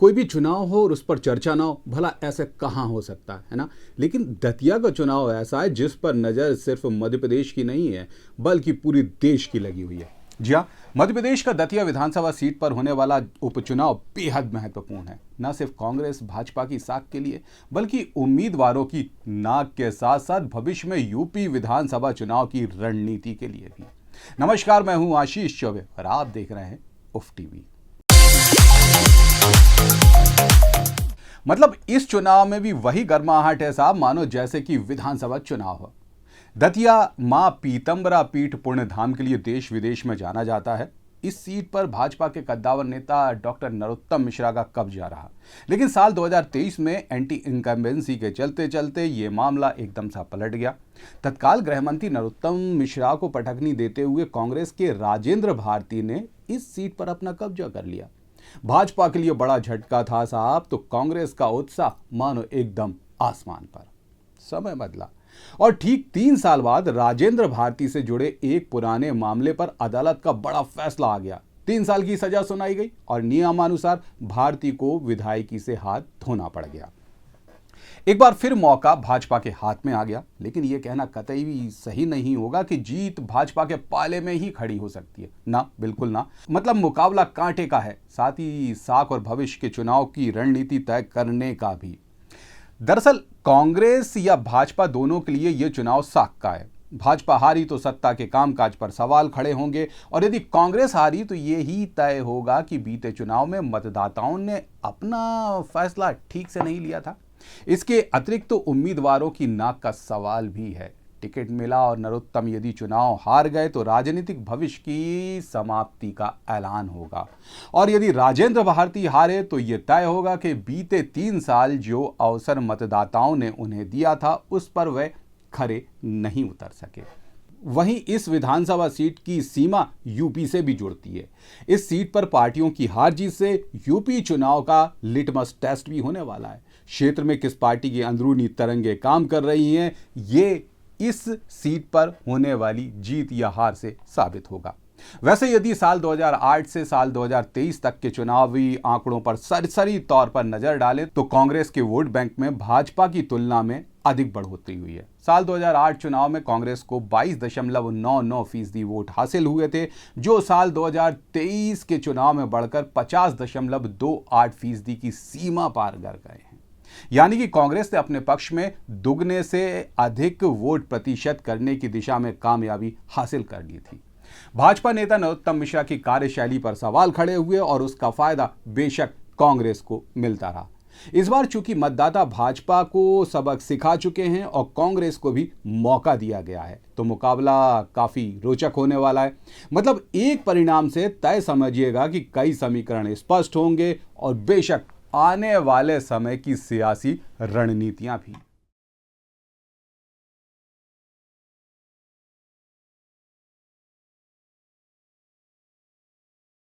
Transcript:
कोई भी चुनाव हो और उस पर चर्चा ना हो, भला ऐसे कहाँ हो सकता है ना। लेकिन दतिया का चुनाव ऐसा है जिस पर नज़र सिर्फ मध्य प्रदेश की नहीं है बल्कि पूरी देश की लगी हुई है। जी हाँ, मध्य प्रदेश का दतिया विधानसभा सीट पर होने वाला उपचुनाव बेहद महत्वपूर्ण है, न सिर्फ कांग्रेस भाजपा की साख के लिए बल्कि उम्मीदवारों की नाक के साथ साथ भविष्य में यूपी विधानसभा चुनाव की रणनीति के लिए भी। नमस्कार, मैं हूं आशीष चौबे और आप देख रहे हैं उफ टीवी। मतलब इस चुनाव में भी वही गर्माहट है साहब, मानो जैसे कि विधानसभा चुनाव हो। दतिया मां पीतम्बरा पीठ पुण्य धाम के लिए देश विदेश में जाना जाता है। इस सीट पर भाजपा के कद्दावर नेता डॉक्टर नरोत्तम मिश्रा का कब्जा रहा, लेकिन साल 2023 में एंटी इनकम्बेंसी के चलते चलते ये मामला एकदम सा पलट गया। तत्काल गृह मंत्री नरोत्तम मिश्रा को पटकनी देते हुए कांग्रेस के राजेंद्र भारती ने इस सीट पर अपना कब्जा कर लिया। भाजपा के लिए बड़ा झटका था साहब, तो कांग्रेस का उत्साह मानो एकदम आसमान पर। समय बदला और ठीक 3 साल बाद राजेंद्र भारती से जुड़े एक पुराने मामले पर अदालत का बड़ा फैसला आ गया। 3 साल की सजा सुनाई गई और नियमानुसार भारती को विधायकी से हाथ धोना पड़ गया। एक बार फिर मौका भाजपा के हाथ में आ गया, लेकिन यह कहना कतई भी सही नहीं होगा कि जीत भाजपा के पाले में ही खड़ी हो सकती है। ना, बिल्कुल ना। मतलब मुकाबला कांटे का है, साथ ही साख और भविष्य के चुनाव की रणनीति तय करने का भी। दरअसल कांग्रेस या भाजपा दोनों के लिए यह चुनाव साख का है। भाजपा हारी तो सत्ता के कामकाज पर सवाल खड़े होंगे और यदि कांग्रेस हारी तो यही तय होगा कि बीते चुनाव में मतदाताओं ने अपना फैसला ठीक से नहीं लिया था। इसके अतिरिक्त तो उम्मीदवारों की नाक का सवाल भी है। टिकट मिला और नरोत्तम यदि चुनाव हार गए तो राजनीतिक भविष्य की समाप्ति का ऐलान होगा, और यदि राजेंद्र भारती हारे तो यह तय होगा कि बीते 3 साल जो अवसर मतदाताओं ने उन्हें दिया था उस पर वे खरे नहीं उतर सके। वहीं इस विधानसभा सीट की सीमा यूपी से भी जुड़ती है। इस सीट पर पार्टियों की हार जीत से यूपी चुनाव का लिटमस टेस्ट भी होने वाला है। क्षेत्र में किस पार्टी की अंदरूनी तरंगे काम कर रही हैं, ये इस सीट पर होने वाली जीत या हार से साबित होगा। वैसे यदि साल 2008 से साल 2023 तक के चुनावी आंकड़ों पर सरसरी तौर पर नजर डालें तो कांग्रेस के वोट बैंक में भाजपा की तुलना में अधिक बढ़ोतरी हुई है। साल 2008 चुनाव में कांग्रेस को 22.99% वोट हासिल हुए थे, जो साल 2023 के चुनाव में बढ़कर 50.28% की सीमा पार कर गए हैं। यानी कि कांग्रेस ने अपने पक्ष में दुगने से अधिक वोट प्रतिशत करने की दिशा में कामयाबी हासिल कर ली थी। भाजपा नेता नरोत्तम मिश्रा की कार्यशैली पर सवाल खड़े हुए और उसका फायदा बेशक कांग्रेस को मिलता रहा। इस बार चूंकि मतदाता भाजपा को सबक सिखा चुके हैं और कांग्रेस को भी मौका दिया गया है, तो मुकाबला काफी रोचक होने वाला है। मतलब एक परिणाम से तय समझिएगा कि कई समीकरण स्पष्ट होंगे और बेशक आने वाले समय की सियासी रणनीतियां भी।